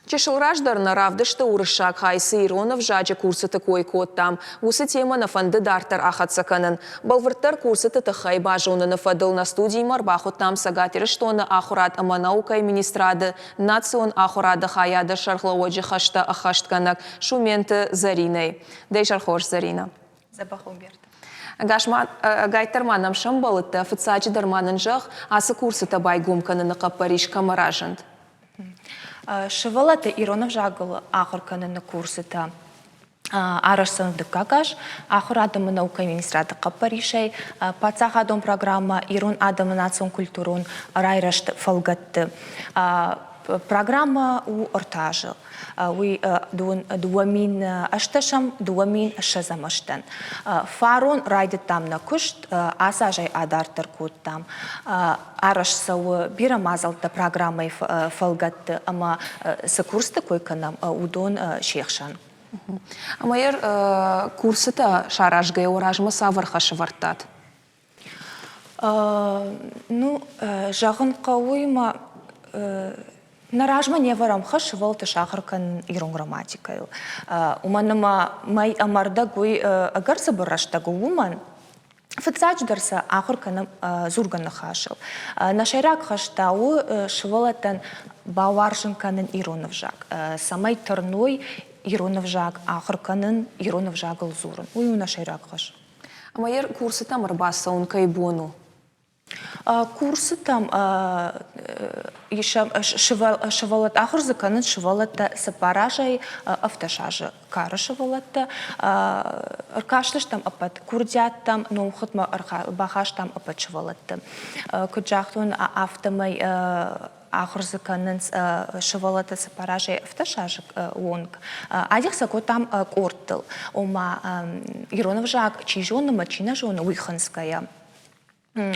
Чешылраждарына равдышты урышак хайсы Иронов жаджа курсы такой коттам. Усы тема на фанды дартар ахатсаканын. Балвырттар курсы тытыхай бажуны на фадыл на студии марбахут там сагатиры штоны ахурат аманаука и министрады национ ахурады хаяды шархлауаджи хашта ахаштканак шументы Зариной. Дай шархош Зарина. Забахуберт. Гайтарманам шамбалыты официачы дарманын жақ асы курсы табай гумканын Париж камаражынд. Шывалата Иронов жагыл ахырканын курсыта арашсандык кагаш, ахыр адымы наука министраты Парижай, пацах адым программа Ирон адымы национ культурун райрашт фалгатты. Программа у ортажы. We дуамин ашташам, дуамин шазамаштан. Фарон райды там на кушт, асажай адартар кут там. Арашсау бирамазалта программой фалгатты, ама сакурсты койканам удон шехшан. Амайыр курсыта шаражгай оражмы савырха шывартат? Ну, жағын қауыйма наражма не варам хаш волты шахаркан ирон грамматикайл. Уманыма май амарда гуй агарса бараштагу уман фицач дарса ахарканам зурган хашил. Нашайрак хаштау швалатан баваршинканын Иронов жак. Самай тарной Иронов жак ахарканын Иронов жагыл зурын. Уй нашайрак хаш. Амайыр курсы там арбаса он кайбону. Курсы там шывалат ахырзыканын шывалатта сапаражай автошажы кары шывалатта аркашлыш там апат курдят там ноухытма бахаш там апат шывалатты куджахтун автомай ахырзыканын шывалатта сапаражай автошажы онг адихса ко там корттыл ома Иронов жак чижоны мачина жона уйханская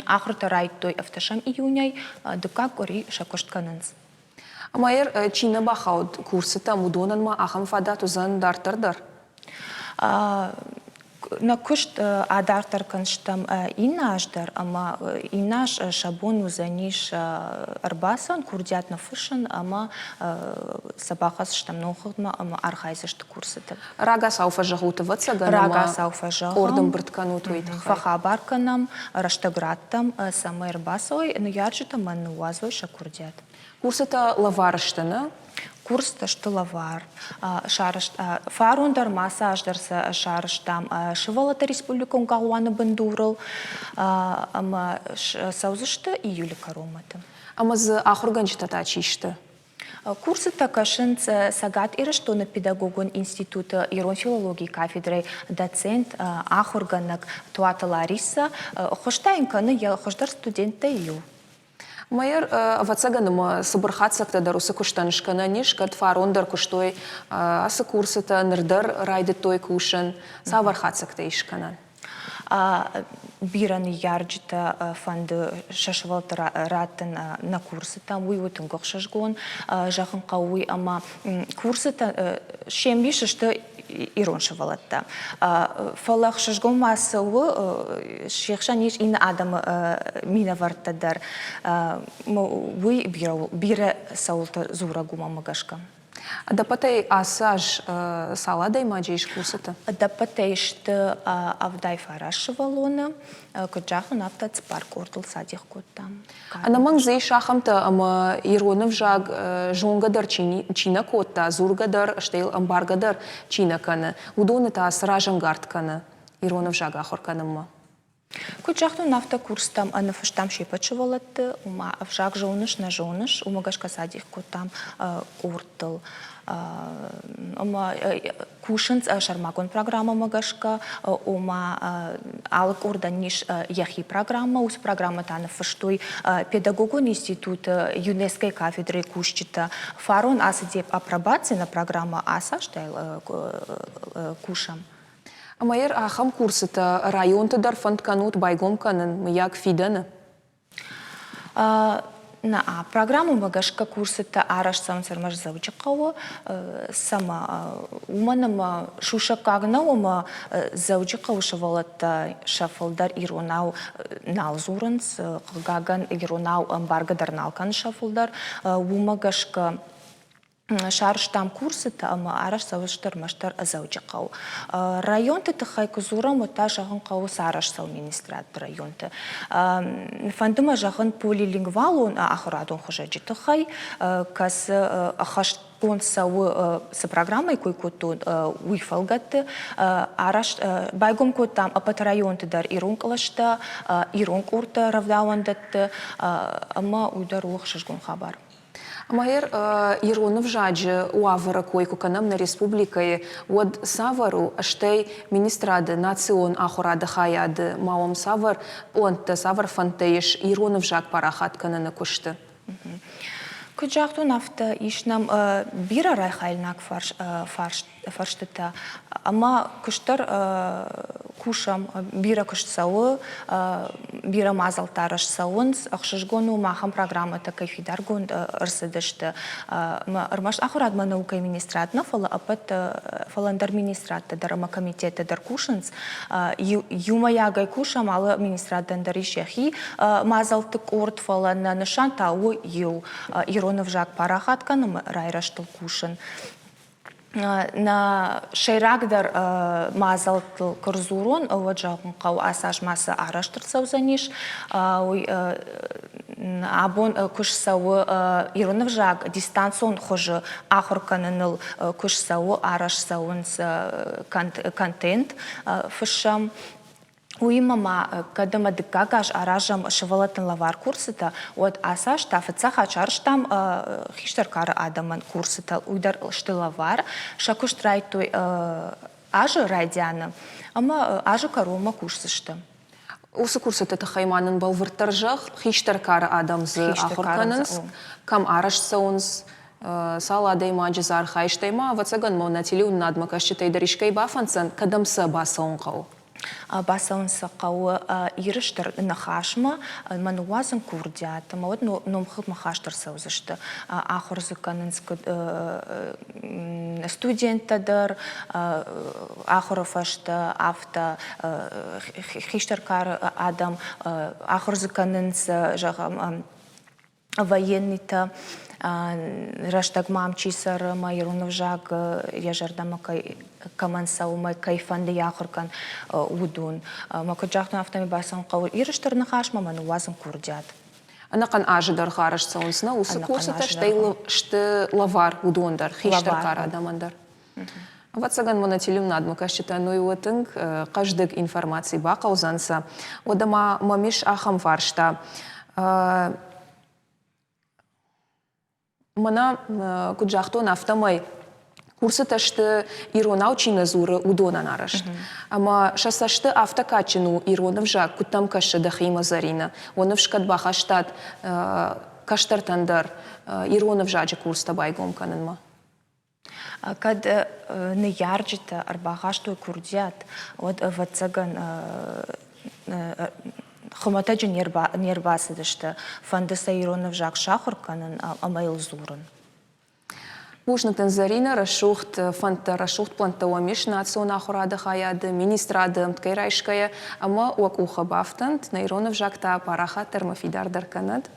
Ахрта райтой автошам июняй дукак гори шакоштканынс. Амайыр чина бахауд курсы там удонан ма ахам фадат узан дартардар? На кушт адартар канштам инаждар, ама инаж шабон узаниш арбасан курдят на фышын, ама сабахас штам нохудма, ама архайзышты курсыты. Рага сауфа жагуты ватсаган, Рага сауфа жагам. Ордым біртканут уйдахай. Фахабарканам, раштаграттам, самай арбасой, но ярджита манны уазой шакурдят. Курсыта лаварыштыны? Курс что лавар, фарундар массаждарса шарыштам, шывалата республикон галуаны бандурыл, ама саузышты июля короматы. Амазы ахурганчыта тачишты? Курсы такашынц сагат ирыштоны педагогон института Ирон филологии кафедры доцент ахурганак Туата Лариса, хоштайнканы я хождар студента ию. Майыр ватсаганыма сыбырхатсакта дарусы куштанышкана нишкат фарондар куштой асы курсыта нырдар райды той кушын савархатсакта ишкана. Бираны ярджита фанды шашывалты ратын на курсы там уйвутын гоқшашгон жақын қауый ама курсыта шембиші что Ирон шывалатта. Фалах шашгон масылы шехшан еш ин адамы мина варттадар. Уй бире саулты зура гума магашка. Дапатай асаж саладай маджейш курсыта? Дапатай шты авдай фарашывалоны, каджахын автац парк ортыл садих коттам. Анаман зей шахамта ама Иронов жаг жонгадар чина котта, зургадар штейл амбаргадар чина каны. Удоны та сражангард каны Иронов жаг ахорканымма. Куджахтун автокурстам анафыштам шепачывалатты, ума авжак жоныш на жоныш, умагашка садих коттам ортыл. Ума кушынц шармагон программа магашка, ума алык орданиш яхи программа, ус программа таны фыштой педагогон института ЮНЕСКО кафедры кушчита. Фарон асадеп апробации на программа аса, что кушам. Амайыр ахам курсыта районты дар фандканут байгом канын мияк фиданы? На программу магашка курсыта араш самсармаш заучықауы, сама уманым шушакагна ума заучықау шавалатта шафалдар иронау налзуранс, гаган иронау баргадар налкан шафалдар, умагашка شارش تام كورسة أما عرش سوشتر مشتر أزوجي قو رايون تتخي كزورا متاجهن قو سارش سو مينسترات رايون ت فندما جهن بولي لينغوالون آخرادون خجاجي تخي كاس أخش كون سو سبرограммой كوي كوتون ويفلغت عرش بايغم كوتام أبت رايون تدار إيرون قلشتا إيرون كورتا равдауандат أما ودار وخشجون خبر Майер Иронов жаджи уавара койку канам на республикае од савару аштей министрады национ ахурады хаяды мауам савар онта савар фантеиш Иронов жак парахат канана кушты. كجاختو نفتا إيشنام بيرا رايخايلناك فرشتتا أما كشتر كوشام بيرا كشت سوا بيرا مازال تارش ساونس أخشجونو معهم برنامج تكيف يدارجون أرصدشت ما أرماش آخراد ما نوكي منستراتنا فلا أبد فلا ندر منسترات در ما كميتة در كوشنز يوما ياجي كوشام على منسترات دندريش يخي مازال تكورد فلا نشان تاو يو إيرونов жак парахат каным райраштыл кушын. На шейрагдар мазал корзурон вот жагын кау асаш масы араштыр саузаниш абон куш сау Иронов жак дистанцион хожы ахыр каныныл куш сау араш саунс контент фышам Уимама, когда мы декагаш аражам шевалатен лавар курсыта, от асаш тафыцаха чарш там хиштаркар адаман курсыта уйдар штылавар, шакуштрайтуй ажы радиана, ама ажы карума курсышты. Осы курсыта тахайманын балвыртаржах хиштаркар адамзы ахурканынс, кам араш саунс, саладей маджизар хайштайма, вацаган монатили уннадма кашчитай даришкай бафансан, кадамса басаунқау. Басаун сақау ирыштыр нахашма мануазын курдят мод номхып махаштыр саузышты ахырзы канынск студенттадыр ахырфашты авто хиштаркар адам ахырзы канынс жағам военныйта раштаг мамчисар майронов жак яжардама камансау май кайфанды яхыркан удун макаджахтан автоми басан кау ирыштыр нахашма мануазын курдят Анакан ажыдар хараш саунсна усы курсыта шты лавар удондар хиштаркар адамандар. Ватсаган монатилим надма кашчита ну и уатынг каждык информации бақаузанса одама мамиш ахам фаршта Мана куджахтон автомай курсыташты Ирона учина зуры удона нарашт. Ама шасашты автокачину Иронов жак кутам кашы дахима зарина. Онов шкат бахаштат каштартандар Иронов жаджи курста байгом канынма. Кад не ярджита арбахашту курдят от ватсаган Хоматаджи нербасы дышты фандыса Иронов жак шахыр канын амайл зурын. Пушнатан зарина рашухт фанта рашухт плантауамиш национ ахурады хаяды министрады мкайрайшкая ама уакуха бафтант на Иронов жакта параха термофидар дарканад.